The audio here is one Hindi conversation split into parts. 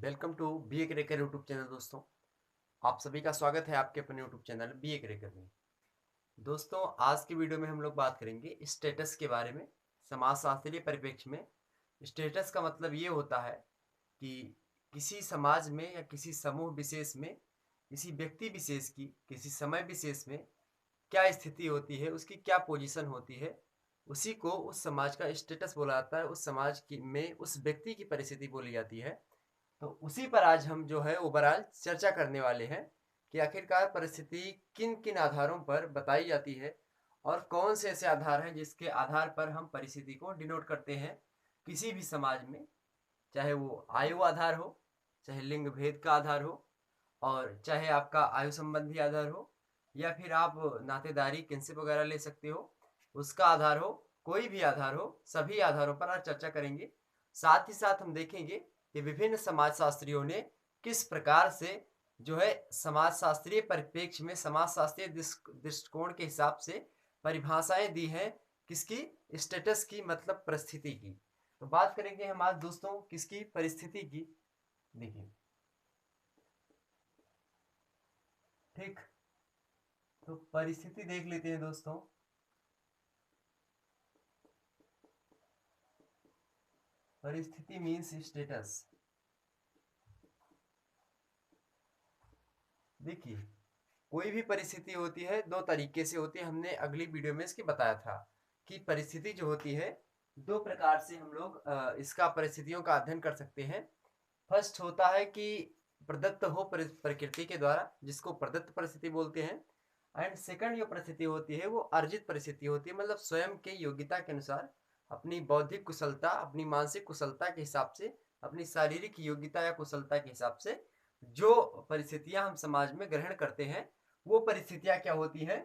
Welcome to B A cracker YouTube channel. दोस्तों, आप सभी का स्वागत है आपके अपने YouTube channel B A cracker में। दोस्तों, आज की वीडियो में हम लोग बात करेंगे स्टेटस के बारे में। समाजशास्त्रीय परिप्रेक्ष्य में स्टेटस का मतलब ये होता है कि किसी समाज में या किसी समूह विशेष में, किसी व्यक्ति विशेष की किसी समय विशेष में क्या स्थिति होती है, उसकी क्या पोजीशन होती है, उसी को उस समाज का स्टेटस बोला जाता है। उस समाज की में उस व्यक्ति की परिस्थिति बोली जाती है। तो उसी पर आज हम जो है ओवरऑल चर्चा करने वाले हैं कि आखिरकार परिस्थिति किन किन आधारों पर बताई जाती है और कौन से ऐसे आधार हैं जिसके आधार पर हम परिस्थिति को डिनोट करते हैं किसी भी समाज में, चाहे वो आयु आधार हो, चाहे लिंग भेद का आधार हो, और चाहे आपका आयु संबंधी आधार हो, या फिर आप नातेदारी किनशिप वगैरह ले सकते हो, उसका आधार हो, कोई भी आधार हो, सभी आधारों पर आज चर्चा करेंगे। साथ ही साथ हम देखेंगे कि विभिन्न समाजशास्त्रियों ने किस प्रकार से जो है समाजशास्त्रीय परिप्रेक्ष्य में समाजशास्त्रीय दृष्टिकोण के हिसाब से परिभाषाएं दी हैं किसकी, स्टेटस की, मतलब परिस्थिति की। तो बात करेंगे हम आज दोस्तों किसकी, परिस्थिति की। देखिए, ठीक, तो परिस्थिति देख लेते हैं दोस्तों। परिस्थिति मीन्स स्टेटस। देखिए, कोई भी परिस्थिति होती है दो तरीके से होती है। हमने अगली वीडियो में इसकी बताया था कि परिस्थिति जो होती है दो प्रकार से हम लोग इसका परिस्थितियों का अध्ययन कर सकते हैं। फर्स्ट होता है कि प्रदत्त हो प्रकृति के द्वारा, जिसको प्रदत्त परिस्थिति बोलते हैं। एंड सेकंड जो परिस्थिति होती है वो अर्जित परिस्थिति होती है, मतलब स्वयं के योग्यता के अनुसार, अपनी बौद्धिक कुशलता, अपनी मानसिक कुशलता के हिसाब से, अपनी शारीरिक योग्यता या कुशलता के हिसाब से जो परिस्थितियां हम समाज में ग्रहण करते हैं वो परिस्थितियां क्या होती है,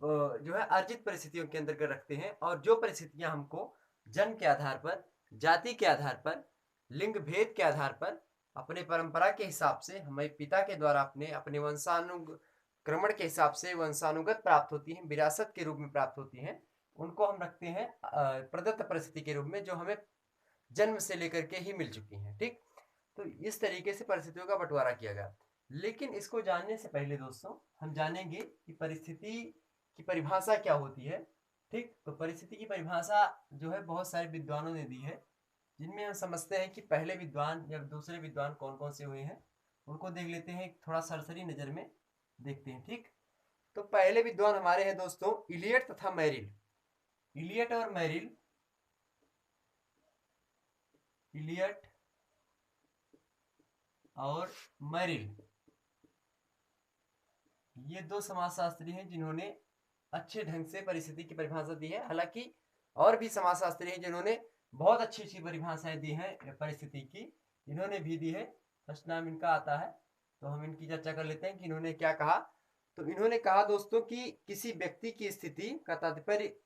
जो है अर्जित परिस्थितियों के अंतर्गत रखते हैं। और जो परिस्थितियां हमको जन्म के आधार पर, जाति के आधार पर, लिंग भेद के आधार पर, अपने परंपरा के हिसाब से, हमारे पिता के द्वारा अपने अपने वंशानुक्रमण के हिसाब से वंशानुगत प्राप्त होती हैं, विरासत के रूप में प्राप्त होती हैं, उनको हम रखते हैं प्रदत्त परिस्थिति के रूप में, जो हमें जन्म से लेकर के ही मिल चुकी हैं। ठीक, तो इस तरीके से परिस्थितियों का बंटवारा किया गया। लेकिन इसको जानने से पहले दोस्तों हम जानेंगे कि परिस्थिति की परिभाषा क्या होती है। ठीक, तो परिस्थिति की परिभाषा जो है बहुत सारे विद्वानों ने दी है, जिनमें हम समझते हैं कि पहले विद्वान या दूसरे विद्वान कौन कौन से हुए हैं, उनको देख लेते हैं थोड़ा सरसरी नजर में देखते हैं। ठीक, तो पहले विद्वान हमारे हैं दोस्तों इलियट तथा मैरिल। इलियट और मैरिल, इलियट और मैरिल, ये दो समाजशास्त्री हैं जिन्होंने अच्छे ढंग से परिस्थिति की परिभाषा दी है। हालांकि और भी समाजशास्त्री हैं जिन्होंने बहुत अच्छी अच्छी परिभाषाएं दी हैं परिस्थिति की, इन्होंने भी दी है। फर्स्ट नाम इनका आता है, तो हम इनकी चर्चा कर लेते हैं कि इन्होंने क्या कहा। तो इन्होंने कहा दोस्तों कि किसी व्यक्ति की स्थिति का तात्पर्य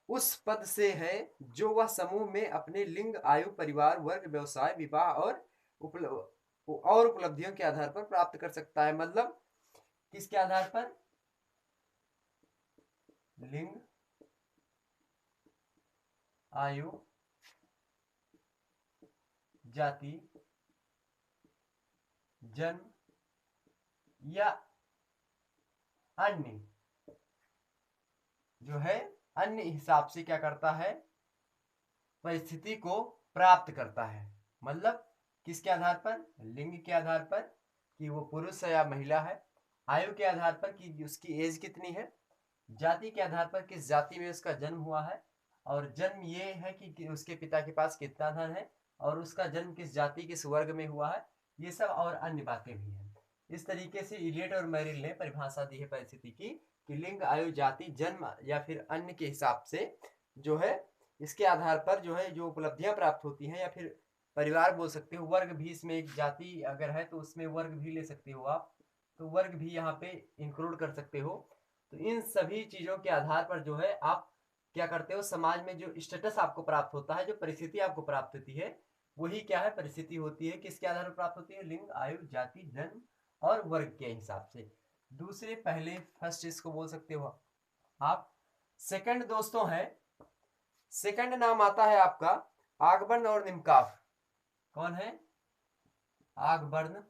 उस पद से है जो वह समूह में अपने लिंग, आयु, परिवार, वर्ग, व्यवसाय, विवाह और उपलब्धियों के आधार पर प्राप्त कर सकता है। मतलब किसके आधार पर, लिंग, आयु, जाति, जन्म या अन्य जो है अन्य हिसाब से क्या करता है, परिस्थिति को प्राप्त करता है। मतलब किसके आधार पर, लिंग के आधार पर कि वो पुरुष है या महिला है, आयु के आधार पर कि उसकी एज कितनी है, जाति के आधार पर किस जाति में उसका जन्म हुआ है, और जन्म ये है कि उसके पिता के पास कितना धन है, और उसका जन्म किस जाति किस वर्ग में हुआ है, ये सब और अन्य बातें भी हैं। इस तरीके से इलियट और मैरिल ने परिभाषा दी है परिस्थिति की कि लिंग, आयु, जाति, जन्म या फिर अन्य के हिसाब से जो है, इसके आधार पर जो है जो उपलब्धियां प्राप्त होती हैं, या फिर परिवार बोल सकते हो, वर्ग भी इसमें एक जाति अगर है तो उसमें वर्ग भी ले सकते हो आप, तो वर्ग भी यहाँ पे इंक्लूड कर सकते हो। तो इन सभी चीजों के आधार पर जो है आप क्या करते हो, समाज में जो स्टेटस आपको प्राप्त होता है, जो परिस्थिति आपको प्राप्त होती है, वही क्या है, परिस्थिति होती है। किसके आधार पर प्राप्त होती है, लिंग, आयु, जाति, जन्म और वर्ग के हिसाब से। दूसरे पहले फर्स्ट इसको बोल सकते हो आप। सेकंड दोस्तों है, सेकंड नाम आता है आपका आगबन और निमकाफ। कौन है, आगबर्न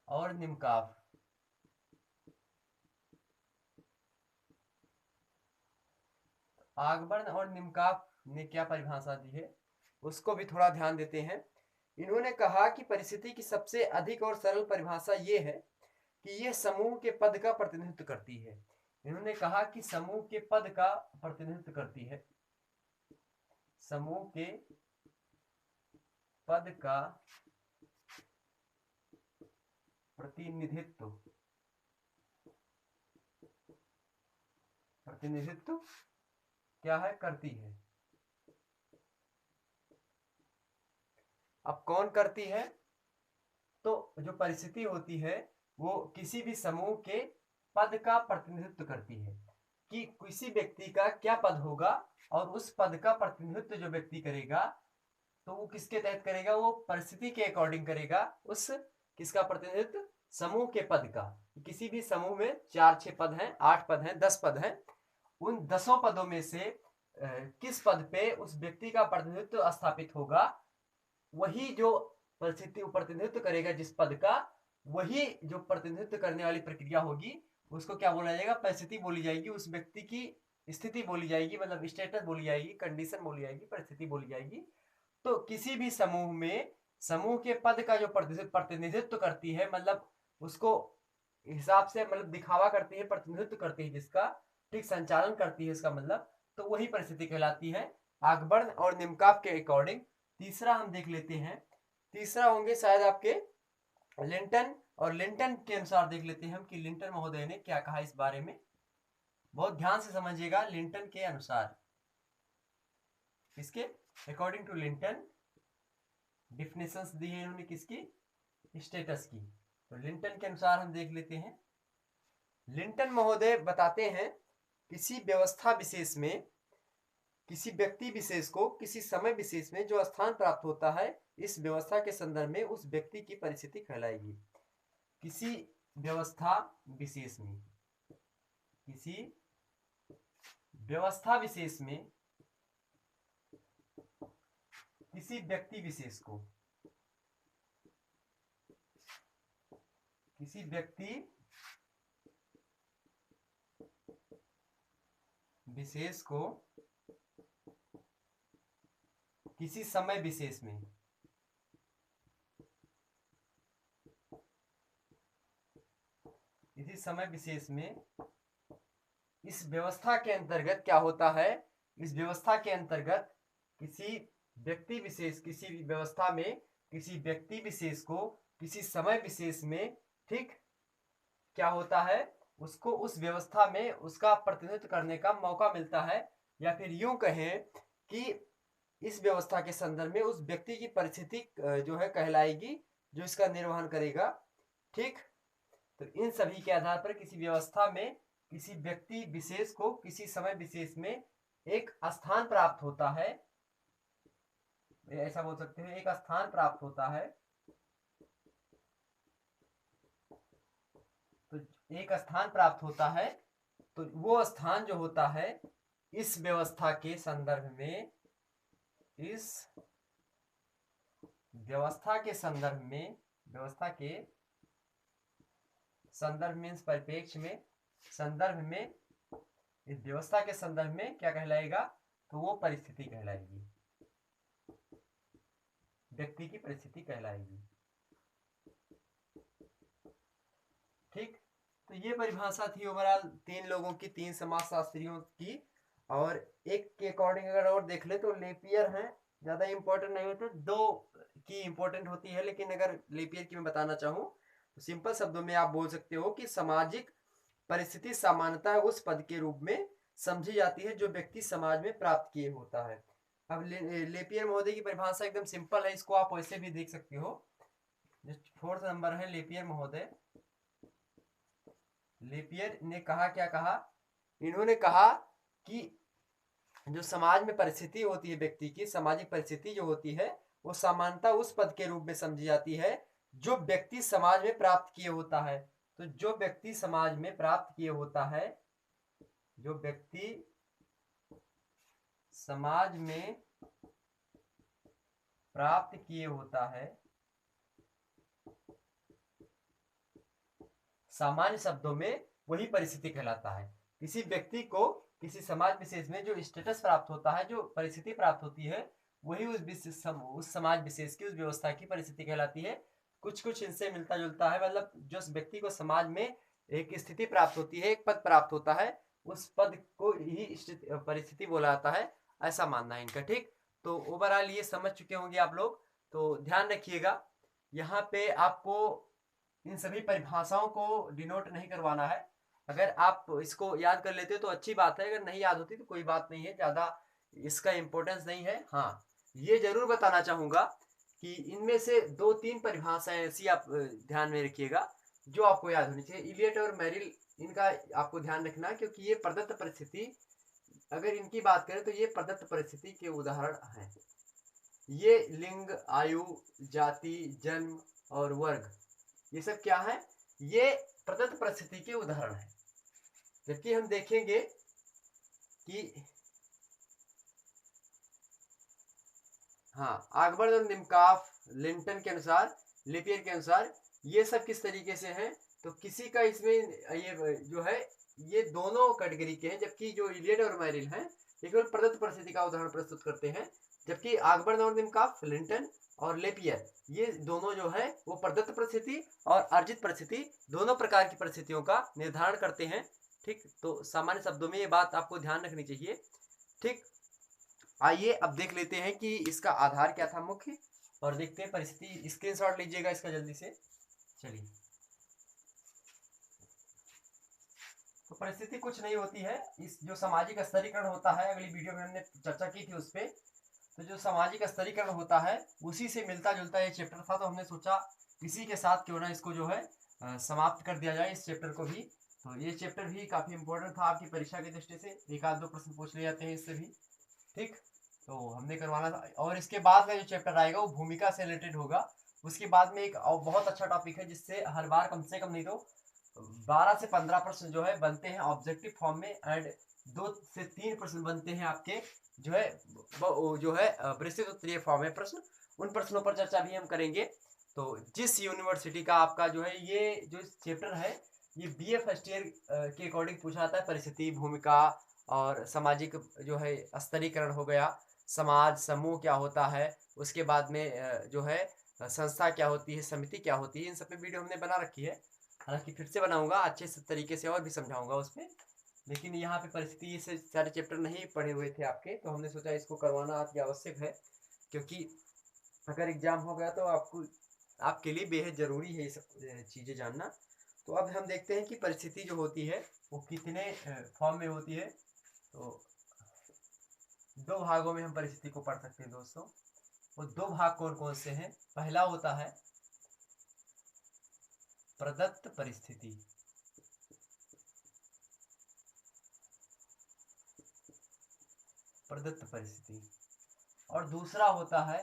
और निम्काफ। आगबर्न और निम्काफ ने क्या परिभाषा दी है उसको भी थोड़ा ध्यान देते हैं। इन्होंने कहा कि परिस्थिति की सबसे अधिक और सरल परिभाषा ये है कि यह समूह के पद का प्रतिनिधित्व करती है। इन्होंने कहा कि समूह के पद का प्रतिनिधित्व करती है, समूह के पद का प्रतिनिधित्व क्या है, करती है। अब कौन करती है? तो जो परिस्थिति होती है वो किसी भी समूह के पद का प्रतिनिधित्व करती है कि किसी व्यक्ति का क्या पद होगा, और उस पद का प्रतिनिधित्व जो व्यक्ति करेगा तो वो किसके तहत करेगा, वो परिस्थिति के अकॉर्डिंग करेगा। उस किसका प्रतिनिधित्व? समूह के पद का। किसी भी समूह में 4-6 पद हैं, 8 पद हैं, 10 पद हैं, उन 10 पदों में से किस पद पे उस व्यक्ति का प्रतिनिधित्व स्थापित होगा, वही जो परिस्थिति प्रतिनिधित्व करेगा जिस पद का, वही जो प्रतिनिधित्व करने वाली प्रक्रिया होगी उसको क्या बोला जाएगा? परिस्थिति बोली जाएगी। उस व्यक्ति की स्थिति बोली जाएगी, मतलब स्टेटस बोली जाएगी, कंडीशन बोली जाएगी, परिस्थिति बोली जाएगी। तो किसी भी समूह में समूह के पद का जो प्रतिनिधित्व करती है, मतलब उसको हिसाब से मतलब दिखावा करती है, प्रतिनिधित्व करती है जिसका, ठीक, संचालन करती है इसका मतलब, तो वही परिस्थिति कहलाती है आगबर्न और निम्काफ के अकॉर्डिंग। तीसरा हम देख लेते हैं, तीसरा होंगे शायद आपके लिंटन, और लिंटन के अनुसार देख लेते हैं हम कि लिंटन महोदय ने क्या कहा इस बारे में। बहुत ध्यान से समझिएगा, लिंटन के अनुसार, इसके अकॉर्डिंग टू लिंटन डिफिनेशंस दी है इन्होंने किसकी? स्टेटस की। तो लिंटन के अनुसार हम देख लेते हैं। लिंटन महोदय बताते हैं किसी व्यवस्था विशेष में किसी व्यक्ति विशेष को किसी समय विशेष में जो स्थान प्राप्त होता है, इस व्यवस्था के संदर्भ में उस व्यक्ति की परिस्थिति कहलाएगी। किसी व्यवस्था विशेष में किसी व्यवस्था विशेष में किसी व्यक्ति विशेष को किसी व्यक्ति विशेष को किसी समय विशेष में किसी समय विशेष में इस व्यवस्था के अंतर्गत क्या होता है, इस व्यवस्था के अंतर्गत किसी व्यक्ति विशेष किसी व्यवस्था में किसी व्यक्ति विशेष को किसी समय विशेष में, ठीक, क्या होता है, उसको उस व्यवस्था में उसका प्रतिनिधित्व करने का मौका मिलता है, या फिर यूं कहें कि इस व्यवस्था के संदर्भ में उस व्यक्ति की परिस्थिति जो है कहलाएगी जो इसका निर्वहन करेगा। ठीक, तो इन सभी के आधार पर किसी व्यवस्था में किसी व्यक्ति विशेष को किसी समय विशेष में एक स्थान प्राप्त होता है, ऐसा बोल सकते हैं, एक स्थान प्राप्त होता है। तो एक स्थान प्राप्त होता है, तो वो स्थान जो होता है इस व्यवस्था के संदर्भ में, इस व्यवस्था के संदर्भ में, व्यवस्था के संदर्भ मीन्स परिप्रेक्ष्य में, संदर्भ में, इस व्यवस्था के संदर्भ में क्या कहलाएगा, तो वो परिस्थिति कहलाएगी, व्यक्ति की परिस्थिति कहलाएगी। ठीक, तो ये परिभाषा थी ओवरऑल 3 लोगों की, 3 समाजशास्त्रियों की। और एक के अकॉर्डिंग अगर और देख ले तो लेपियर हैं, ज्यादा इंपॉर्टेंट नहीं होते, 2 की इंपॉर्टेंट होती है, लेकिन अगर लेपियर की मैं बताना चाहूँ तो सिंपल शब्दों में आप बोल सकते हो कि सामाजिक परिस्थिति सामान्यतः उस पद के रूप में समझी जाती है जो व्यक्ति समाज में प्राप्त किए होता है। अब लेपियर महोदय की परिभाषा एकदम सिंपल है, इसको आप वैसे भी देख सकते हो। जो 4th नंबर है लेपियर महोदय, लेपियर ने कहा, क्या कहा, इन्होंने कहा कि जो समाज में परिस्थिति होती है, व्यक्ति की सामाजिक परिस्थिति जो होती है वो सामान्यतः उस पद के रूप में समझी जाती है जो व्यक्ति समाज में प्राप्त किए होता है। तो जो व्यक्ति समाज में प्राप्त किए होता है, जो व्यक्ति समाज में प्राप्त किए होता है, सामान्य शब्दों में वही परिस्थिति कहलाता है। किसी व्यक्ति को किसी समाज विशेष में जो स्टेटस प्राप्त होता है, जो परिस्थिति प्राप्त होती है, वही उस समाज विशेष की, उस व्यवस्था की परिस्थिति कहलाती है। कुछ कुछ इनसे मिलता जुलता है, मतलब जो व्यक्ति को समाज में एक स्थिति प्राप्त होती है, एक पद प्राप्त होता है, उस पद को ही परिस्थिति बोला जाता है, ऐसा मानना है इनका। ठीक, तो ओवरऑल ये समझ चुके होंगे आप लोग। तो ध्यान रखिएगा, यहाँ पे आपको इन सभी परिभाषाओं को डिनोट नहीं करवाना है। अगर आप इसको याद कर लेते हो तो अच्छी बात है, अगर नहीं याद होती तो कोई बात नहीं है, ज़्यादा इसका इम्पोर्टेंस नहीं है। हाँ, ये जरूर बताना चाहूँगा कि इनमें से 2-3 परिभाषाएं ऐसी आप ध्यान में रखिएगा जो आपको याद होनी चाहिए। इलियट और मेरिल, इनका आपको ध्यान रखना, क्योंकि ये प्रदत्त परिस्थिति, अगर इनकी बात करें तो ये प्रदत्त परिस्थिति के उदाहरण हैं। ये लिंग, आयु, जाति, जन्म और वर्ग, ये सब क्या है? ये प्रदत्त परिस्थिति के उदाहरण है। जबकि हम देखेंगे कि हाँ, आगबर्ड और निमकाफ, लिंटन के अनुसार, लेपियर के अनुसार, ये सब किस तरीके से हैं? तो किसी का इसमें ये जो है, ये दोनों कैटेगरी के हैं, जबकि जो इलियट और मेरिल हैं ये केवल प्रदत्त परिस्थिति का उदाहरण प्रस्तुत करते हैं, जबकि आगबर्ड और निमकाफ, लिंटन और लेपियर, ये दोनों जो है वो प्रदत्त परिस्थिति और अर्जित परिस्थिति, दोनों प्रकार की परिस्थितियों का निर्धारण करते हैं। ठीक, तो सामान्य शब्दों में ये बात आपको ध्यान रखनी चाहिए। ठीक, आइए अब देख लेते हैं कि इसका आधार क्या था मुख्य, और देखते हैं परिस्थिति। स्क्रीनशॉट लीजिएगा इसका जल्दी से। चलिए, तो परिस्थिति कुछ नहीं होती है, इस जो सामाजिक स्तरीकरण होता है, अगली वीडियो में हमने चर्चा की थी उस पर। तो जो सामाजिक स्तरीकरण होता है उसी से मिलता जुलता ये चैप्टर था, तो हमने सोचा इसी के साथ क्यों ना इसको जो है समाप्त कर दिया जाए, इस चैप्टर को भी। तो ये चैप्टर भी काफ़ी इंपॉर्टेंट था आपकी परीक्षा की दृष्टि से, 1-2 प्रश्न पूछ ले जाते हैं इससे भी। ठीक, तो हमने करवाना था। और इसके बाद का जो चैप्टर आएगा वो भूमिका से रिलेटेड होगा। उसके बाद में एक और बहुत अच्छा टॉपिक है, जिससे हर बार कम से कम नहीं तो 12 से 15 प्रश्न जो है बनते हैं ऑब्जेक्टिव फॉर्म में, एंड 2 से 3 प्रश्न बनते हैं आपके जो है विस्तृत उत्तरीय फॉर्म में प्रश्न। उन प्रश्नों पर चर्चा भी हम करेंगे। तो जिस यूनिवर्सिटी का आपका जो है ये जो चैप्टर है, ये BA फर्स्ट ईयर के अकॉर्डिंग पूछा जाता है, परिस्थिति, भूमिका और सामाजिक जो है स्तरीकरण हो गया, समाज समूह क्या होता है, उसके बाद में जो है संस्था क्या होती है, समिति क्या होती है, इन सब पे वीडियो हमने बना रखी है। हालांकि फिर से बनाऊंगा अच्छे से तरीके से और भी समझाऊंगा उसमें, लेकिन यहाँ पे परिस्थिति से सारे चैप्टर नहीं पढ़े हुए थे आपके, तो हमने सोचा इसको करवाना अति आवश्यक है, क्योंकि अगर एग्जाम हो गया तो आपके लिए बेहद ज़रूरी है ये सब चीज़ें जानना। तो अब हम देखते हैं कि परिस्थिति जो होती है वो कितने फॉर्म में होती है। तो 2 भागों में हम परिस्थिति को पढ़ सकते हैं दोस्तों। वो 2 भाग कौन कौन से हैं? पहला होता है प्रदत्त परिस्थिति, प्रदत्त परिस्थिति, और दूसरा होता है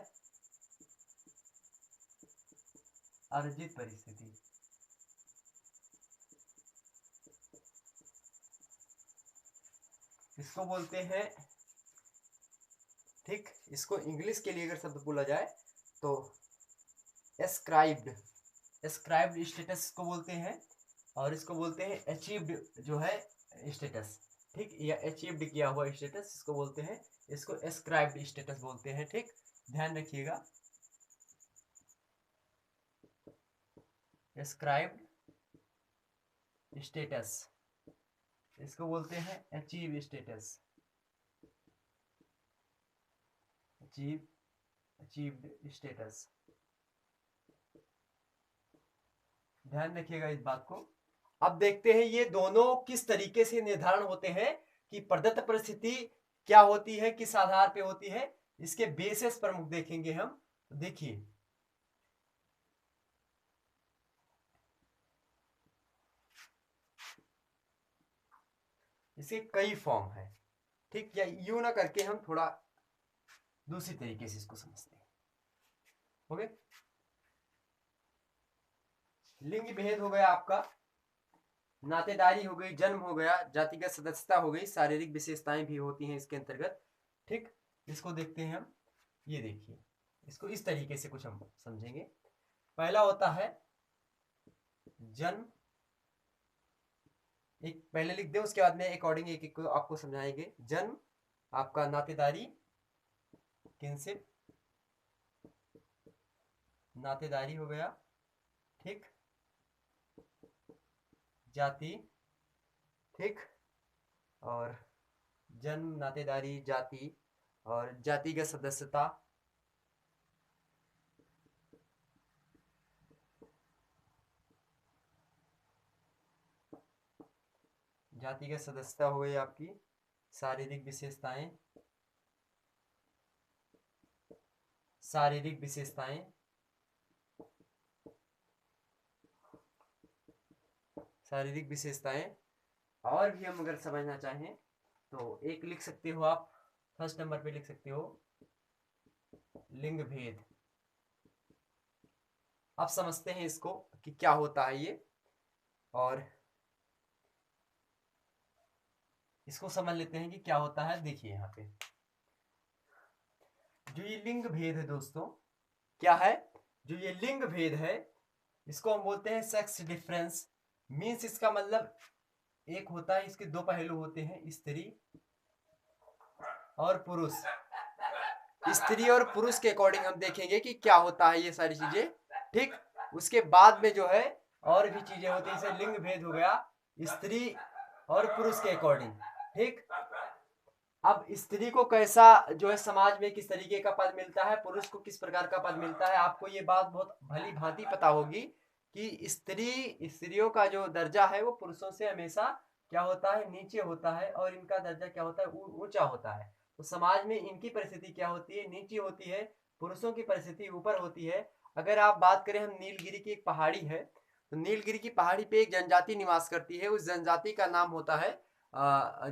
अर्जित परिस्थिति। इसको बोलते हैं, ठीक, इसको इंग्लिश के लिए अगर शब्द बोला जाए तो एस्क्राइब्ड स्टेटस को बोलते हैं, और इसको बोलते हैं अचीव्ड जो है स्टेटस। ठीक, या अचीव्ड किया हुआ स्टेटस इसको बोलते हैं, इसको एस्क्राइब्ड स्टेटस बोलते हैं। ठीक, ध्यान रखिएगा, एस्क्राइब्ड स्टेटस, इसको बोलते हैं अचीव स्टेटस, अचीव्ड स्टेटस। ध्यान रखिएगा इस बात को। अब देखते हैं ये दोनों किस तरीके से निर्धारण होते हैं कि प्रदत्त परिस्थिति क्या होती है, किस आधार पे होती है, इसके बेसिस प्रमुख देखेंगे हम। देखिए, इसके कई फॉर्म है। ठीक, या यूं ना करके हम थोड़ा दूसरी तरीके से इसको समझते हैं। ओके, लिंग भेद हो गया आपका, नातेदारी हो गई, जन्म हो गया, जातिगत सदस्यता हो गई, शारीरिक विशेषताएं भी होती हैं इसके अंतर्गत। ठीक, इसको देखते हैं हम। ये देखिए, इसको इस तरीके से कुछ हम समझेंगे। पहला होता है जन्म, एक पहले लिख दे, उसके बाद में अकॉर्डिंग एक एक को आपको समझाएंगे। जन्म आपका नातेदारी, किनशिप, नातेदारी हो गया, ठीक। जाति, ठीक। और जन्म, नातेदारी, जाति और जातिगत सदस्यता, जातिगत सदस्यता हो गई आपकी। शारीरिक विशेषताएं, शारीरिक विशेषताएं, शारीरिक विशेषताएं। और भी हम अगर समझना चाहें तो एक लिख सकते हो आप, फर्स्ट नंबर पे लिख सकते हो लिंग भेद। अब समझते हैं इसको कि क्या होता है ये, और इसको समझ लेते हैं कि क्या होता है। देखिए यहाँ पे जो ये लिंग भेद है दोस्तों, क्या है, जो ये लिंग भेद है इसको हम बोलते हैं सेक्स डिफरेंस। मीन्स इसका मतलब एक होता है, इसके दो पहलू होते हैं, स्त्री और पुरुष। स्त्री और पुरुष के अकॉर्डिंग हम देखेंगे कि क्या होता है ये सारी चीजें, ठीक। उसके बाद में जो है और भी चीजें होती है, जैसे लिंग भेद हो गया स्त्री और पुरुष के अकॉर्डिंग, ठीक। अब स्त्री को कैसा जो है समाज में किस तरीके का पद मिलता है, पुरुष को किस प्रकार का पद मिलता है, आपको ये बात बहुत भली भांति पता होगी कि स्त्रियों का जो दर्जा है वो पुरुषों से हमेशा क्या होता है, नीचे होता है, और इनका दर्जा क्या होता है, ऊंचा होता है। तो समाज में इनकी परिस्थिति क्या होती है, नीचे होती है, पुरुषों की परिस्थिति ऊपर होती है। अगर आप बात करें, हम नीलगिरी की एक पहाड़ी है, तो नीलगिरी की पहाड़ी पे एक जनजाति निवास करती है। उस जनजाति का नाम होता है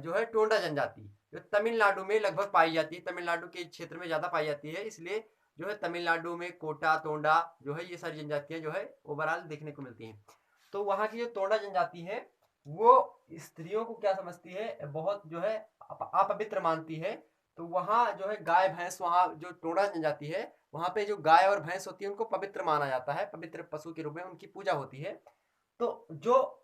जो है टोंडा जनजाति, जो तमिलनाडु में लगभग पाई जाती है, तमिलनाडु के क्षेत्र में ज्यादा पाई जाती है। इसलिए जो है तमिलनाडु में कोटा, तोंडा जो है, ये सारी जनजातियां जो है ओवरऑल देखने को मिलती हैं। तो वहाँ की जो तोंडा जनजाति है वो स्त्रियों को क्या समझती है, बहुत जो है अपवित्र मानती है। तो वहाँ जो है गाय भैंस, वहाँ जो टोंडा जनजाति है वहाँ पे जो गाय और भैंस होती है उनको पवित्र माना जाता है, पवित्र पशु के रूप में उनकी पूजा होती है। तो जो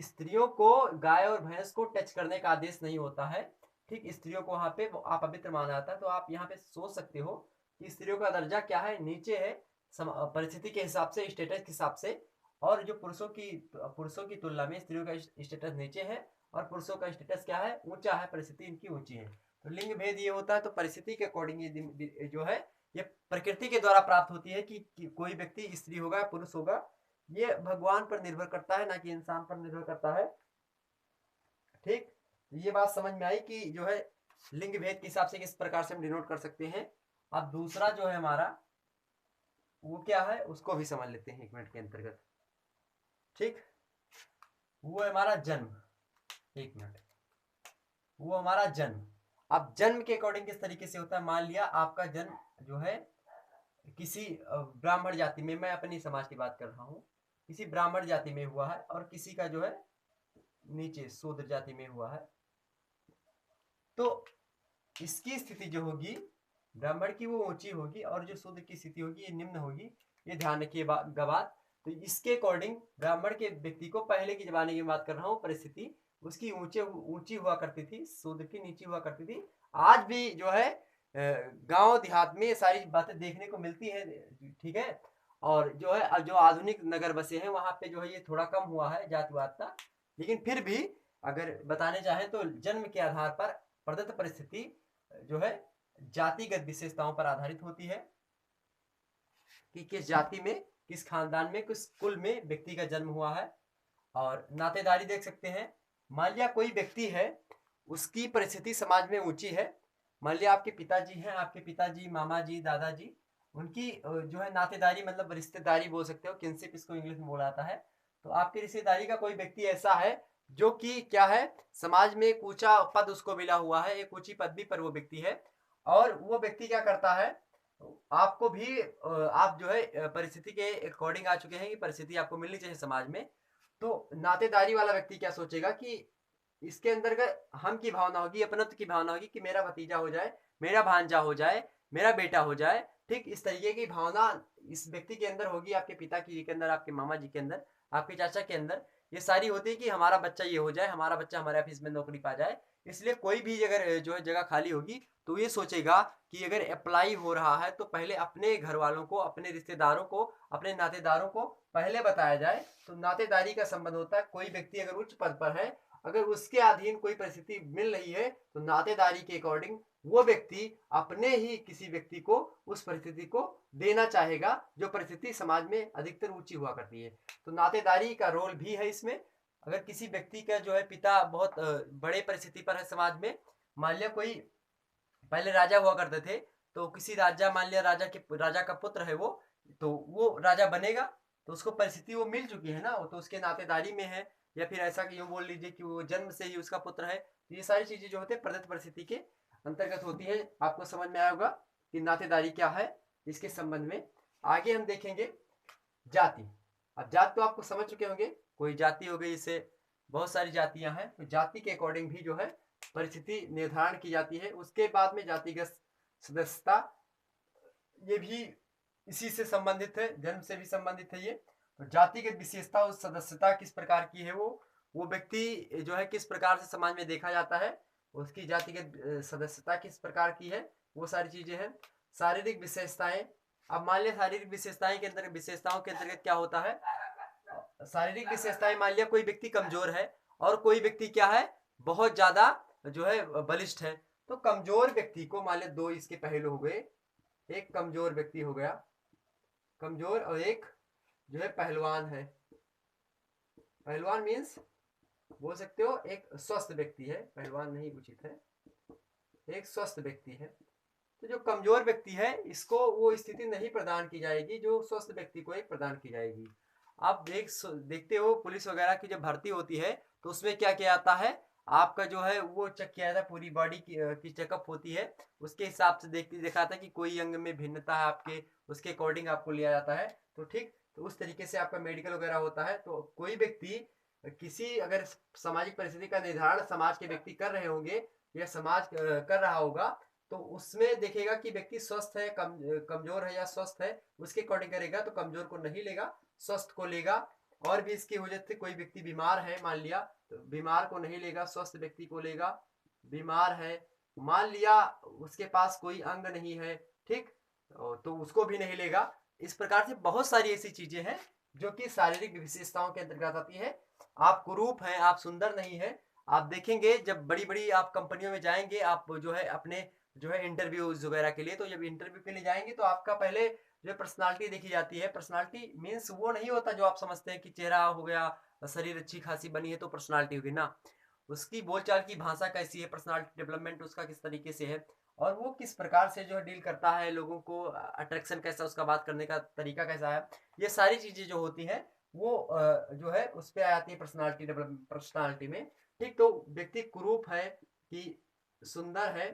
स्त्रियों को गाय और भैंस को टच करने का आदेश नहीं होता है, ठीक। स्त्रियों को वहां पे अपवित्र माना जाता है। तो आप यहाँ पे सोच सकते हो कि स्त्रियों का दर्जा क्या है, नीचे है परिस्थिति के हिसाब से, स्टेटस के हिसाब से। और जो पुरुषों की तुलना में स्त्रियों का स्टेटस नीचे है और पुरुषों का स्टेटस क्या है, ऊंचा है, परिस्थिति इनकी ऊंची है। तो लिंग भेद ये होता है। तो परिस्थिति के अकॉर्डिंग ये जो है ये प्रकृति के द्वारा प्राप्त होती है कि कोई व्यक्ति स्त्री होगा पुरुष होगा, ये भगवान पर निर्भर करता है, ना कि इंसान पर निर्भर करता है, ठीक। ये बात समझ में आई कि जो है लिंग भेद के हिसाब से किस प्रकार से हम डिनोट कर सकते हैं। अब दूसरा जो है हमारा वो क्या है, उसको भी समझ लेते हैं 1 मिनट के अंतर्गत, ठीक। वो है हमारा जन्म, 1 मिनट, वो हमारा जन्म। अब जन्म के अकॉर्डिंग किस तरीके से होता है, मान लिया आपका जन्म जो है किसी ब्राह्मण जाति में, मैं अपनी समाज की बात कर रहा हूँ, किसी ब्राह्मण जाति में हुआ है और किसी का जो है नीचे शूद्र जाति में हुआ है। तो इसकी स्थिति जो होगी, ब्राह्मण की वो ऊंची होगी और जो शूद्र की स्थिति होगी ये निम्न होगी। ये ध्यान रखिए बात। तो इसके अकॉर्डिंग ब्राह्मण के व्यक्ति को, पहले की जमाने की बात कर रहा हूँ, परिस्थिति उसकी ऊंची हुआ करती थी, शूद्र की नीची हुआ करती थी। आज भी जो है गांव देहात में ये सारी बातें देखने को मिलती है, ठीक है। और जो है जो आधुनिक नगर बसे हैं वहां पे जो है ये थोड़ा कम हुआ है जातिवादता। लेकिन फिर भी अगर बताने चाहें तो जन्म के आधार पर प्रदत्त परिस्थिति जो है जातिगत विशेषताओं पर आधारित होती है कि किस जाति में, किस खानदान में, किस कुल में व्यक्ति का जन्म हुआ है। और नातेदारी देख सकते हैं, मान लिया कोई व्यक्ति है, उसकी परिस्थिति समाज में ऊंची है, मान लिया आपके पिताजी हैं, आपके पिताजी, मामा जी, दादाजी, उनकी जो है नातेदारी मतलब रिश्तेदारी बोल सकते हो, किनशिप इसको इंग्लिश में बोला जाता है। तो आपकी रिश्तेदारी का कोई व्यक्ति ऐसा है जो कि क्या है, समाज में एक ऊंचा पद उसको मिला हुआ है, एक ऊंची पदवी पर वो व्यक्ति है। और वो व्यक्ति क्या करता है, आपको भी आप जो है परिस्थिति के अकॉर्डिंग आ चुके हैं कि परिस्थिति आपको मिलनी चाहिए समाज में। तो नातेदारी वाला व्यक्ति क्या सोचेगा कि इसके अंतर्गत हम की भावना होगी, अपनत्व की भावना होगी कि मेरा भतीजा हो जाए, मेरा भांजा हो जाए, मेरा बेटा हो जाए, ठीक इस तरीके की भावना इस व्यक्ति के अंदर होगी, आपके पिता जी के अंदर, आपके मामा जी के अंदर, आपके चाचा के अंदर, ये सारी होती है कि हमारा बच्चा ये हो जाए, हमारा बच्चा हमारे ऑफिस में नौकरी पा जाए। इसलिए कोई भी अगर जो है जगह खाली होगी तो ये सोचेगा कि अगर अप्लाई हो रहा है तो पहले अपने घर वालों को, अपने रिश्तेदारों को, अपने नातेदारों को पहले बताया जाए। तो नातेदारी का संबंध होता है। कोई व्यक्ति अगर उच्च पद पर है, अगर उसके अधीन कोई परिस्थिति मिल रही है तो नातेदारी के अकॉर्डिंग वो व्यक्ति अपने ही किसी व्यक्ति को उस परिस्थिति को देना चाहेगा, जो परिस्थिति समाज में अधिकतर ऊंची हुआ करती है। तो नातेदारी का रोल भी है इसमें। अगर किसी व्यक्ति का जो है पिता बहुत बड़े परिस्थिति पर है समाज में, मान लिया कोई पहले राजा हुआ करते थे, तो किसी राजा, मान लिया राजा का पुत्र है वो, तो वो राजा बनेगा, तो उसको परिस्थिति वो मिल चुकी है ना, वो तो उसके नातेदारी में है, या फिर ऐसा कि यूँ बोल लीजिए कि वो जन्म से ही उसका पुत्र है। तो ये सारी चीजें जो होते हैं प्रदत्त परिस्थिति के अंतर्गत होती है। आपको समझ में आया होगा कि नातेदारी क्या है इसके संबंध में। आगे हम देखेंगे जाति। अब जाति तो आपको समझ चुके होंगे, कोई जाति हो गई, इसे बहुत सारी जातियां हैं, तो जाति के अकॉर्डिंग भी जो है परिस्थिति निर्धारण की जाती है। उसके बाद में जातिगत सदस्यता, ये भी इसी से संबंधित है, जन्म से भी संबंधित है ये। तो जातिगत विशेषता और सदस्यता किस प्रकार की है, वो व्यक्ति जो है किस प्रकार से समाज में देखा जाता है, उसकी जातिगत सदस्यता किस प्रकार की है, वो सारी चीजें हैं। शारीरिक विशेषताएं। अब मान लिया शारीरिक विशेषताएं के अंतर्गत, विशेषताओं के अंतर्गत क्या होता है, शारीरिक विशेषताएं, मान लिया कोई व्यक्ति कमजोर है और कोई व्यक्ति क्या है, बहुत ज्यादा जो है बलिष्ठ है। तो कमजोर व्यक्ति को, मान लिया दो इसके पहलू हो गए, एक कमजोर व्यक्ति हो गया, कमजोर, और एक जो है पहलवान है। पहलवान मीन्स बोल सकते हो एक स्वस्थ व्यक्ति है, पहलवान नहीं उचित है, एक स्वस्थ व्यक्ति है। तो जो कमजोर व्यक्ति है इसको वो स्थिति नहीं प्रदान की जाएगी जो स्वस्थ व्यक्ति को एक प्रदान की जाएगी। आप देखते हो पुलिस वगैरह की जब भर्ती होती है तो उसमें क्या किया जाता है, आपका जो है वो चेक किया जाता है, पूरी बॉडी की चेकअप होती है, उसके हिसाब से देखा जाता है कि कोई अंग में भिन्नता है आपके, उसके अकॉर्डिंग आपको लिया जाता है। तो ठीक, तो उस तरीके से आपका मेडिकल वगैरह होता है। तो कोई व्यक्ति किसी अगर सामाजिक परिस्थिति का निर्धारण समाज के व्यक्ति कर रहे होंगे या समाज कर रहा होगा, तो उसमें देखेगा कि व्यक्ति स्वस्थ है, कमजोर है या स्वस्थ है, उसके अकॉर्डिंग करेगा। तो कमजोर को नहीं लेगा, स्वस्थ को लेगा। और भी इसकी वजह से कोई व्यक्ति बीमार है मान लिया, तो बीमार को नहीं लेगा, स्वस्थ व्यक्ति को लेगा। बीमार है, मान लिया उसके पास कोई अंग नहीं है, ठीक, तो उसको भी नहीं लेगा। इस प्रकार से बहुत सारी ऐसी चीजें हैं जो कि शारीरिक विशेषताओं के अंतर्गत आती है। आप कुरूप हैं, आप सुंदर नहीं है, आप देखेंगे जब बड़ी बड़ी आप कंपनियों में जाएंगे, आप जो है अपने जो है इंटरव्यूज वगैरह के लिए, तो जब इंटरव्यू के लिए जाएंगे तो आपका पहले जो पर्सनालिटी देखी जाती है। पर्सनालिटी मीन्स वो नहीं होता जो आप समझते हैं कि चेहरा हो गया, शरीर अच्छी खासी बनी है तो पर्सनालिटी होगी ना, उसकी बोलचाल की भाषा कैसी है, पर्सनालिटी डेवलपमेंट उसका किस तरीके से है, और वो किस प्रकार से जो है डील करता है लोगों को, अट्रैक्शन कैसा, उसका बात करने का तरीका कैसा है, ये सारी चीजें जो होती हैं वो जो है उस पर आ जाती है पर्सनालिटी डेवलपमेंट, पर्सनालिटी में। ठीक, तो व्यक्ति कुरूप है कि सुंदर है,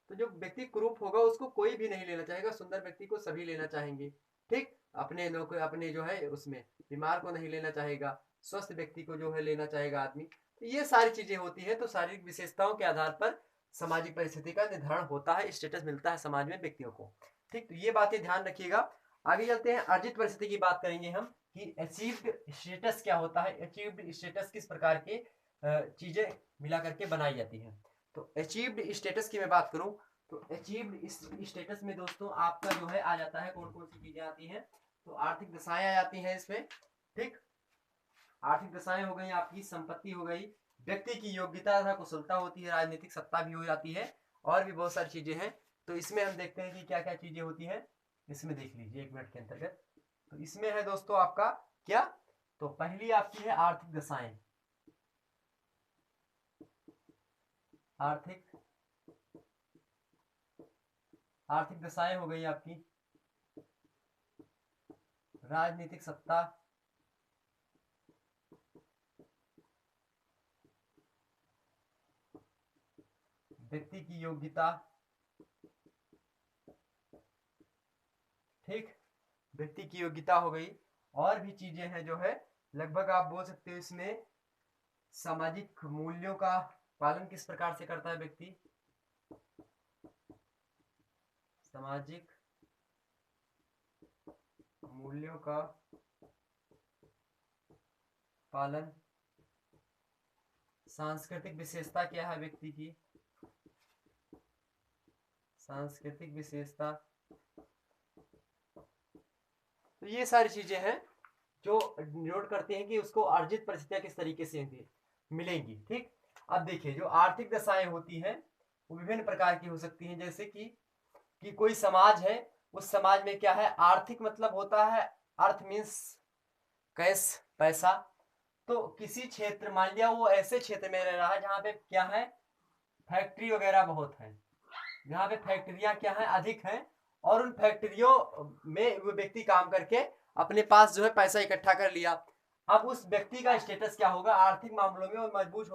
तो जो व्यक्ति कुरूप होगा उसको कोई भी नहीं लेना चाहेगा, सुंदर व्यक्ति को सभी लेना चाहेंगे। ठीक, अपने लोग अपने जो है उसमें बीमार को नहीं लेना चाहेगा, स्वस्थ व्यक्ति को जो है लेना चाहेगा आदमी। तो ये सारी चीजें होती है। तो शारीरिक विशेषताओं के आधार पर सामाजिक परिस्थिति का निर्धारण होता है, स्टेटस मिलता है समाज में व्यक्तियों को। ठीक, तो ये बातें ध्यान रखिएगा। आगे चलते हैं, अर्जित परिस्थिति की बात करेंगे हम कि अचीव्ड स्टेटस क्या होता है, अचीव्ड स्टेटस किस प्रकार के चीजें मिला करके बनाई जाती है। तो अचीव्ड स्टेटस की मैं बात करूं तो अचीव्ड स्टेटस में दोस्तों आपका जो है आ जाता है, कौन कौन सी चीजें आती हैं, तो आर्थिक दशाएं आ जाती हैं इसमें। ठीक, आर्थिक दशाएं हो गई, आपकी संपत्ति हो गई, व्यक्ति की योग्यता तथा कुशलता होती है, राजनीतिक सत्ता भी हो जाती है, और भी बहुत सारी चीजें हैं। तो इसमें हम देखते हैं कि क्या क्या चीजें होती हैं, इसमें देख लीजिए 1 मिनट के अंतर्गत। तो इसमें है दोस्तों आपका क्या, तो पहली आपकी है आर्थिक दशाएं, आर्थिक आर्थिक दशाएं हो गई आपकी, राजनीतिक सत्ता, व्यक्ति की योग्यता, ठीक, व्यक्ति की योग्यता हो गई, और भी चीजें हैं जो है लगभग आप बोल सकते हो इसमें सामाजिक मूल्यों का पालन किस प्रकार से करता है व्यक्ति, सामाजिक मूल्यों का पालन। सांस्कृतिक विशेषता क्या है व्यक्ति की? सांस्कृतिक विशेषता, तो ये सारी चीजें हैं जो नोट करते हैं कि उसको अर्जित परिस्थितियां किस तरीके से मिलेंगी। ठीक, अब देखिए जो आर्थिक दशाएं होती हैं वो विभिन्न प्रकार की हो सकती हैं, जैसे कि कोई समाज है, उस समाज में क्या है, आर्थिक मतलब होता है, अर्थ मीन्स कैश, पैसा। तो किसी क्षेत्र, मान लिया वो ऐसे क्षेत्र में रह रहा है जहाँ पे क्या है, फैक्ट्री वगैरह बहुत है, जहाँ पे फैक्ट्रियां क्या है, अधिक हैं, और उन फैक्ट्रियों में वो व्यक्ति काम करके अपने पास जो है पैसा इकट्ठा कर लिया। अब उस व्यक्ति का स्टेटस क्या होगा, आर्थिक मामलों में वो मजबूत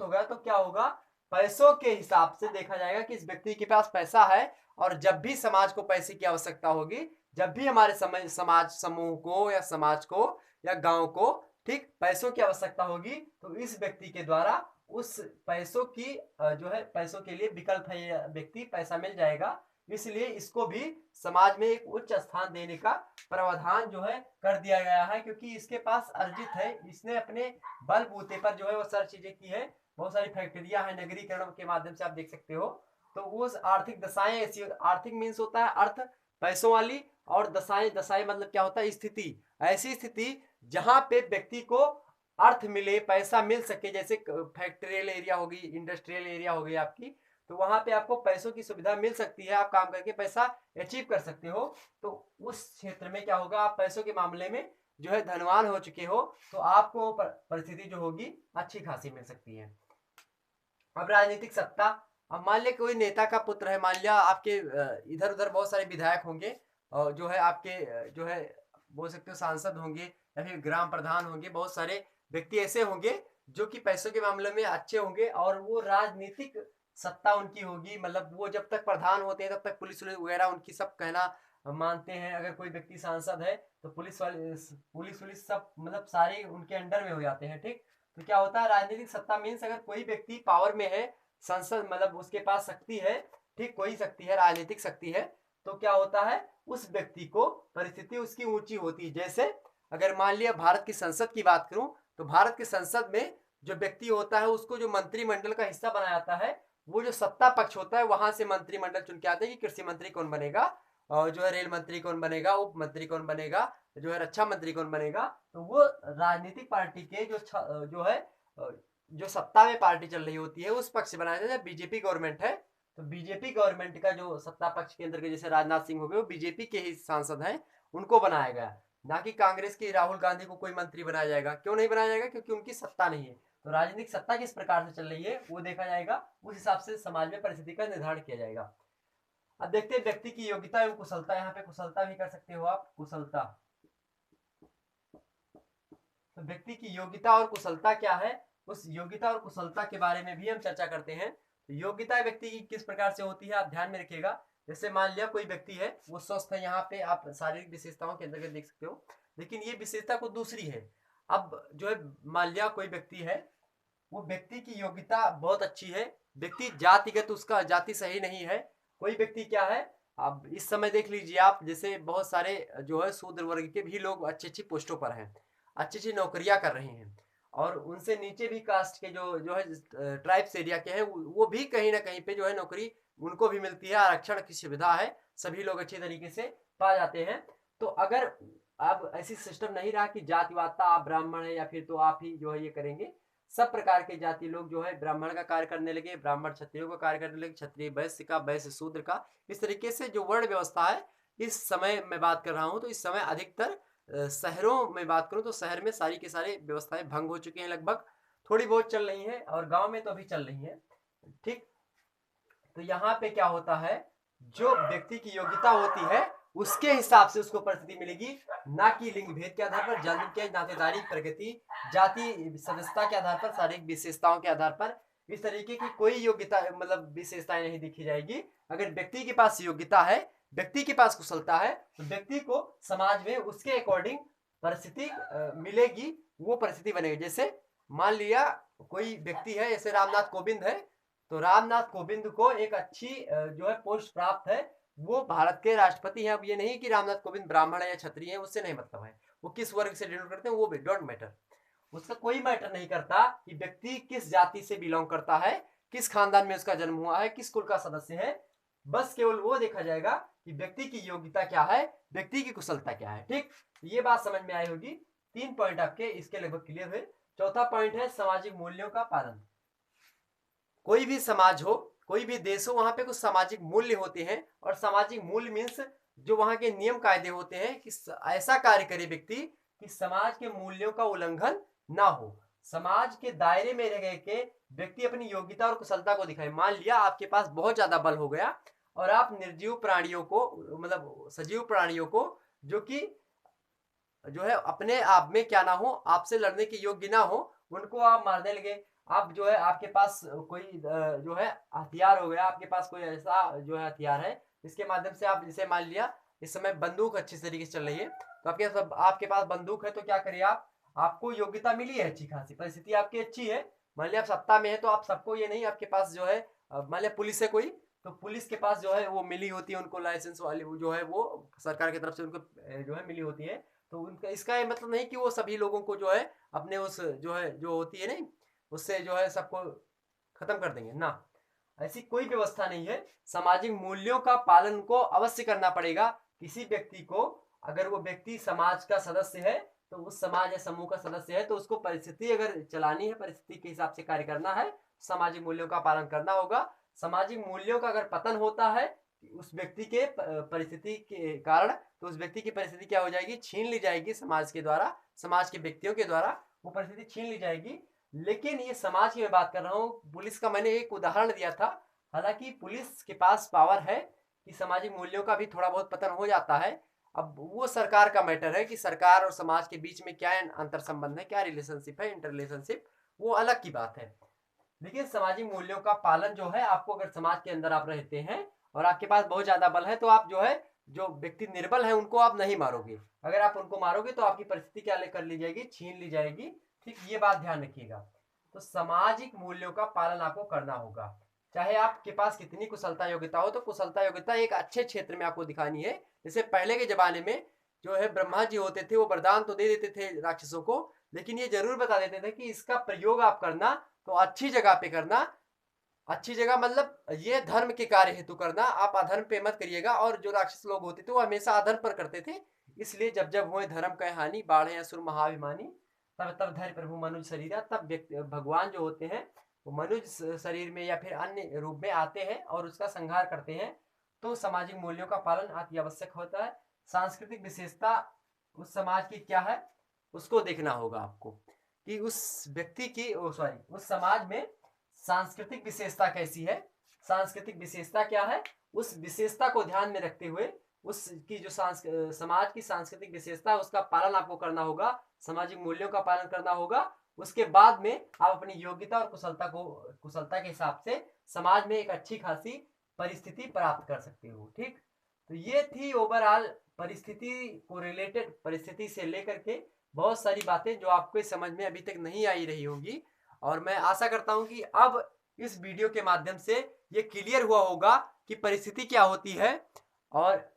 हो गया तो क्या होगा, पैसों के हिसाब से देखा जाएगा कि इस व्यक्ति के पास पैसा है, और जब भी समाज को पैसे की आवश्यकता होगी, जब भी हमारे समाज समूह को या समाज को या गांव को ठीक पैसों की आवश्यकता होगी, तो इस व्यक्ति के द्वारा उस पैसों की जो है, पैसों के लिए विकल्प है, ये व्यक्ति पैसा मिल जाएगा। इसलिए इसको भी समाज में एक उच्च स्थान देने का प्रावधान जो है कर दिया गया है, क्योंकि इसके पास अर्जित है, इसने अपने बलबूते पर जो है वो सारी चीजें की है, बहुत सारी फैक्ट्रियां हैं, नगरीकरण के माध्यम से आप देख सकते हो। तो उस आर्थिक दशाएं ऐसी, आर्थिक मीन्स होता है अर्थ, पैसों वाली, और दशाएं, दशाएं मतलब क्या होता है, स्थिति, ऐसी स्थिति जहां पे व्यक्ति को अर्थ मिले, पैसा मिल सके, जैसे फैक्ट्रियल एरिया होगी, इंडस्ट्रियल एरिया होगी आपकी, तो वहां पे आपको पैसों की सुविधा मिल सकती है, आप काम करके पैसा अचीव कर सकते हो। तो उस क्षेत्र में क्या होगा, आप पैसों के मामले में जो है धनवान हो चुके हो, तो आपको परिस्थिति जो होगी अच्छी खासी मिल सकती है। अब राजनीतिक सत्ता, अब मान लिया कोई नेता का पुत्र है, मान लिया आपके इधर उधर बहुत सारे विधायक होंगे, और जो है आपके जो है बोल सकते हो सांसद होंगे, या फिर ग्राम प्रधान होंगे, बहुत सारे व्यक्ति ऐसे होंगे जो कि पैसों के मामले में अच्छे होंगे, और वो राजनीतिक सत्ता उनकी होगी, मतलब वो जब तक प्रधान होते हैं तब तक पुलिस वगैरह उनकी सब कहना मानते हैं। अगर कोई व्यक्ति सांसद है तो पुलिस पुलिस सब मतलब सारे उनके अंडर में हो जाते हैं। ठीक, तो क्या होता है, राजनीतिक सत्ता मीन्स अगर कोई व्यक्ति पावर में है, संसद मतलब उसके पास शक्ति है, ठीक, कोई शक्ति है, राजनीतिक शक्ति है, तो क्या होता है, उस व्यक्ति को परिस्थिति उसकी ऊंची होती है। जैसे अगर मान लिया भारत की संसद की बात करूं, तो भारत की संसद में जो व्यक्ति होता है उसको जो मंत्रिमंडल का हिस्सा बनाया जाता है, वो जो सत्ता पक्ष होता है वहां से मंत्रिमंडल चुन के आते हैं कि कृषि मंत्री कौन बनेगा, और जो है रेल मंत्री कौन बनेगा, उप मंत्री कौन बनेगा, जो है रक्षा मंत्री कौन बनेगा। तो वो राजनीतिक पार्टी के जो है जो सत्ता में पार्टी चल रही होती है उस पक्ष से बनाया जाता है। बीजेपी गवर्नमेंट है तो बीजेपी गवर्नमेंट का जो सत्ता पक्ष केंद्र के, जैसे राजनाथ सिंह हो गए, वो बीजेपी के ही सांसद हैं, उनको बनाया गया, ना कि कांग्रेस की राहुल गांधी को कोई मंत्री बनाया जाएगा। क्यों नहीं बनाया जाएगा, क्योंकि उनकी सत्ता नहीं है। तो राजनीतिक सत्ता किस प्रकार से चल रही है वो देखा जाएगा, उस हिसाब से समाज में परिस्थिति का निर्धारण किया जाएगा। अब देखते हैं व्यक्ति की योग्यता एवं कुशलता, यहाँ पे कुशलता भी कर सकते हो आप, कुशलता, तो व्यक्ति की योग्यता और कुशलता क्या है, उस योग्यता और कुशलता के बारे में भी हम चर्चा करते हैं। तो योग्यता व्यक्ति की किस प्रकार से होती है, आप ध्यान में रखिएगा। जैसे मान लिया कोई व्यक्ति है, वो स्वस्थ है, यहाँ पे आप शारीरिक विशेषताओं के अंतर्गत देख सकते हो, लेकिन ये विशेषता को दूसरी है। अब जो है मान लिया कोई व्यक्ति है, वो व्यक्ति की योग्यता बहुत अच्छी है, व्यक्ति जातिगत उसका जाति सही नहीं है। कोई व्यक्ति क्या है, अब इस समय देख लीजिए आप, जैसे बहुत सारे जो है शूद्र वर्ग के भी लोग अच्छी अच्छी पोस्टों पर हैं, अच्छी अच्छी नौकरियां कर रही हैं, और उनसे नीचे भी कास्ट के जो है ट्राइब्स एरिया के हैं, वो भी कहीं ना कहीं पे जो है नौकरी उनको भी मिलती है, आरक्षण की सुविधा है, सभी लोग अच्छे तरीके से पा जाते हैं। तो अगर अब ऐसी सिस्टम नहीं रहा कि जातिवादता, आप ब्राह्मण है या फिर तो आप ही जो है ये करेंगे, सब प्रकार के जाति लोग जो है ब्राह्मण का कार्य करने लगे, ब्राह्मण क्षत्रियों का कार्य करने लगे, क्षत्रिय वैश्य का, वैश्य शूद्र का, इस तरीके से जो वर्ण व्यवस्था है इस समय मैं बात कर रहा हूँ, तो इस समय अधिकतर शहरों में बात करूं तो शहर में सारी के सारी व्यवस्थाएं भंग हो चुकी हैं, लगभग थोड़ी बहुत चल रही हैं, और गांव में तो अभी चल रही हैं। ठीक, तो यहाँ पे क्या होता है, जो व्यक्ति की योग्यता होती है उसके हिसाब से उसको परिस्थिति मिलेगी, ना कि लिंग भेद के आधार पर, जाति के नातेदारी प्रगति, जाति सदस्यता के आधार पर, शारीरिक विशेषताओं के आधार पर, इस तरीके की कोई योग्यता मतलब विशेषताएं नहीं दिखी जाएगी। अगर व्यक्ति के पास योग्यता है, व्यक्ति के पास कुशलता है, तो व्यक्ति को समाज में उसके अकॉर्डिंग परिस्थिति मिलेगी, वो परिस्थिति बनेगी। जैसे मान लिया कोई व्यक्ति है, जैसे रामनाथ कोविंद है, तो रामनाथ कोविंद को एक अच्छी जो है पोस्ट प्राप्त है, वो भारत के राष्ट्रपति हैं। अब ये नहीं कि रामनाथ कोविंद ब्राह्मण है या क्षत्रिय है, उससे नहीं मतलब है, वो किस वर्ग से डिनोट करते हैं वो भी डोंट मैटर, उसका कोई मैटर नहीं करता कि व्यक्ति किस जाति से बिलोंग करता है, किस खानदान में उसका जन्म हुआ है, किस कुल का सदस्य है। बस केवल वो देखा जाएगा कि व्यक्ति की योग्यता क्या है, व्यक्ति की कुशलता क्या है। ठीक, ये बात समझ में आई होगी। 3 पॉइंट आपके इसके लगभग क्लियर हुए। चौथा पॉइंट है सामाजिक मूल्यों का पालन। कोई भी समाज हो, कोई भी देश हो, वहां पे कुछ सामाजिक मूल्य होते हैं, और सामाजिक मूल्य मीन्स जो वहां के नियम कायदे होते हैं कि ऐसा कार्य करे व्यक्ति कि समाज के मूल्यों का उल्लंघन ना हो, समाज के दायरे में रह के व्यक्ति अपनी योग्यता और कुशलता को दिखाए। मान लिया आपके पास बहुत ज्यादा बल हो गया और आप निर्जीव प्राणियों को, मतलब सजीव प्राणियों को, जो कि जो है अपने आप में क्या ना हो, आपसे लड़ने के योग्य ना हो, उनको आप मारने लगे। आप जो है आपके पास कोई जो है हथियार हो गया, आपके पास कोई ऐसा जो है हथियार है जिसके माध्यम से आप, जैसे मान लिया इस समय बंदूक अच्छी तरीके से चल रही है, तो आपके पास बंदूक है, तो क्या करिए आप, आपको योग्यता मिली है अच्छी खासी, परिस्थिति आपकी अच्छी है, मान लिया आप सत्ता में है, तो आप सबको ये नहीं, आपके पास जो है मान लिया पुलिस है कोई, तो पुलिस के पास जो है वो मिली होती है उनको लाइसेंस वाली, जो है वो सरकार की तरफ से उनको जो है मिली होती है, तो उनका इसका ये मतलब नहीं कि वो सभी लोगों को जो है अपने उस जो है जो होती है नहीं उससे जो है सबको खत्म कर देंगे ना, ऐसी कोई व्यवस्था नहीं है। सामाजिक मूल्यों का पालन को अवश्य करना पड़ेगा। किसी व्यक्ति को, अगर वो व्यक्ति समाज का सदस्य है, तो उस समाज या समूह का सदस्य है, तो उसको परिस्थिति अगर चलानी है, परिस्थिति के हिसाब से कार्य करना है, सामाजिक मूल्यों का पालन करना होगा। सामाजिक मूल्यों का अगर पतन होता है उस व्यक्ति के परिस्थिति के कारण, तो उस व्यक्ति की परिस्थिति क्या हो जाएगी, छीन ली जाएगी समाज के द्वारा, समाज के व्यक्तियों के द्वारा वो परिस्थिति छीन ली जाएगी। लेकिन ये समाज की मैं बात कर रहा हूँ, पुलिस का मैंने एक उदाहरण दिया था, हालांकि पुलिस के पास पावर है कि सामाजिक मूल्यों का भी थोड़ा बहुत पतन हो जाता है। अब वो सरकार का मैटर है कि सरकार और समाज के बीच में क्या अंतर संबंध है, क्या रिलेशनशिप है, इंटर रिलेशनशिप, वो अलग की बात है। लेकिन सामाजिक मूल्यों का पालन जो है, आपको अगर समाज के अंदर आप रहते हैं और आपके पास बहुत ज्यादा बल है, तो आप जो है जो व्यक्ति निर्बल है उनको आप नहीं मारोगे, अगर आप उनको मारोगे तो आपकी परिस्थिति क्या कर ली जाएगी, छीन ली जाएगी। ठीक, ये बात ध्यान रखिएगा। तो सामाजिक मूल्यों का पालन आपको करना होगा, चाहे आपके पास कितनी कुशलता योग्यता हो, तो कुशलता योग्यता एक अच्छे क्षेत्र में आपको दिखानी है। जैसे पहले के जमाने में जो है ब्रह्मा जी होते थे, वो वरदान तो दे देते थे राक्षसों को, लेकिन ये जरूर बता देते थे कि इसका प्रयोग आप करना तो अच्छी जगह पे करना। अच्छी जगह मतलब ये धर्म के कार्य हेतु करना, आप अधर्म पे मत करिएगा। और जो राक्षस लोग होते थे वो हमेशा अधर्म पर करते थे, इसलिए जब जब हुए धर्म कह हानि, बाढ़े असुर महाभिमानी, तब तब धैर्य प्रभु मनुज शरीर, तब भगवान जो होते हैं वो मनुज शरीर में या फिर अन्य रूप में आते हैं और उसका संहार करते हैं। तो सामाजिक मूल्यों का पालन अति आवश्यक होता है। सांस्कृतिक विशेषता उस समाज की क्या है उसको देखना होगा आपको, कि उस व्यक्ति की सॉरी उस समाज में सांस्कृतिक विशेषता कैसी है। सांस्कृतिक विशेषता क्या है, उस विशेषता को ध्यान में रखते हुए उसकी जो समाज की सांस्कृतिक विशेषता है उसका पालन आपको करना होगा, सामाजिक मूल्यों का पालन करना होगा। उसके बाद में आप अपनी योग्यता और कुशलता के हिसाब से समाज में एक अच्छी खासी परिस्थिति प्राप्त कर सकते हो। ठीक, तो ये थी ओवरऑल परिस्थिति को रिलेटेड, परिस्थिति से लेकर के बहुत सारी बातें जो आपको समझ में अभी तक नहीं आई रही होंगी, और मैं आशा करता हूं कि अब इस वीडियो के माध्यम से ये क्लियर हुआ होगा कि परिस्थिति क्या होती है। और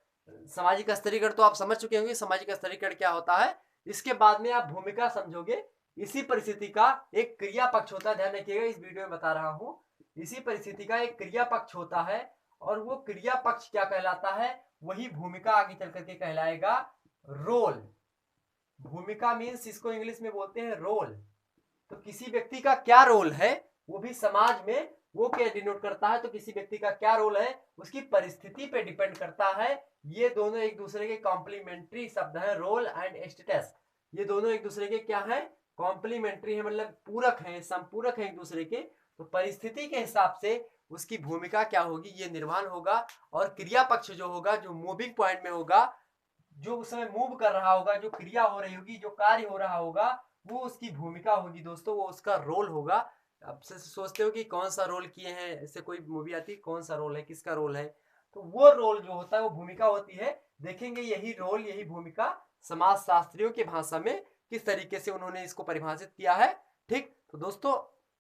सामाजिक स्तरीकरण तो आप समझ चुके होंगे, सामाजिक स्तरीकरण क्या होता है। इसके बाद में आप भूमिका समझोगे। इसी परिस्थिति का एक क्रिया पक्ष होता है, ध्यान रखिएगा, इस वीडियो में बता रहा हूं। इसी परिस्थिति का एक क्रिया पक्ष होता है, और वो क्रिया पक्ष क्या कहलाता है, वही भूमिका आगे चल करके कहलाएगा रोल। भूमिका मीन्स इसको इंग्लिश में बोलते हैं रोल। तो किसी व्यक्ति का क्या रोल है वो भी समाज में वो क्या डिनोट करता है, तो किसी व्यक्ति का क्या रोल है उसकी परिस्थिति पे डिपेंड करता है। ये दोनों एक दूसरे के कॉम्प्लीमेंट्री शब्द है, रोल एंड स्टेटस। ये दोनों एक दूसरे के क्या है, कॉम्प्लीमेंट्री है, मतलब पूरक है, संपूरक है एक दूसरे के। तो परिस्थिति के हिसाब से उसकी भूमिका क्या होगी ये निर्माण होगा। और क्रिया पक्ष जो होगा, जो मूविंग पॉइंट में होगा, जो उस समय मूव कर रहा होगा, जो क्रिया हो रही होगी, जो कार्य हो रहा होगा, वो उसकी भूमिका होगी दोस्तों, वो उसका रोल होगा। अब से सोचते हो कि कौन सा रोल किए हैं, ऐसे कोई मूवी आती है कौन सा रोल है, किसका रोल है, तो वो रोल जो होता है वो भूमिका होती है। देखेंगे यही रोल, यही भूमिका समाज शास्त्रियों की भाषा में किस तरीके से उन्होंने इसको परिभाषित किया है। ठीक, तो दोस्तों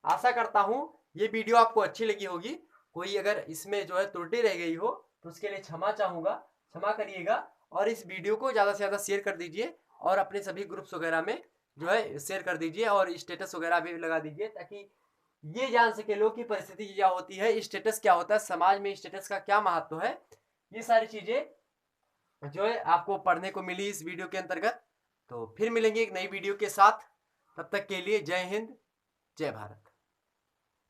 आशा करता हूं ये वीडियो आपको अच्छी लगी होगी। कोई अगर इसमें जो है त्रुटि रह गई हो तो उसके लिए क्षमा चाहूँगा, क्षमा करिएगा। और इस वीडियो को ज़्यादा से ज़्यादा शेयर कर दीजिए और अपने सभी ग्रुप्स वगैरह में जो है शेयर कर दीजिए और स्टेटस वगैरह भी लगा दीजिए, ताकि ये जान सके लोग कि परिस्थिति क्या होती है, स्टेटस क्या होता है, समाज में स्टेटस का क्या महत्व है। ये सारी चीज़ें जो है आपको पढ़ने को मिली इस वीडियो के अंतर्गत। तो फिर मिलेंगे एक नई वीडियो के साथ, तब तक के लिए जय हिंद, जय भारत।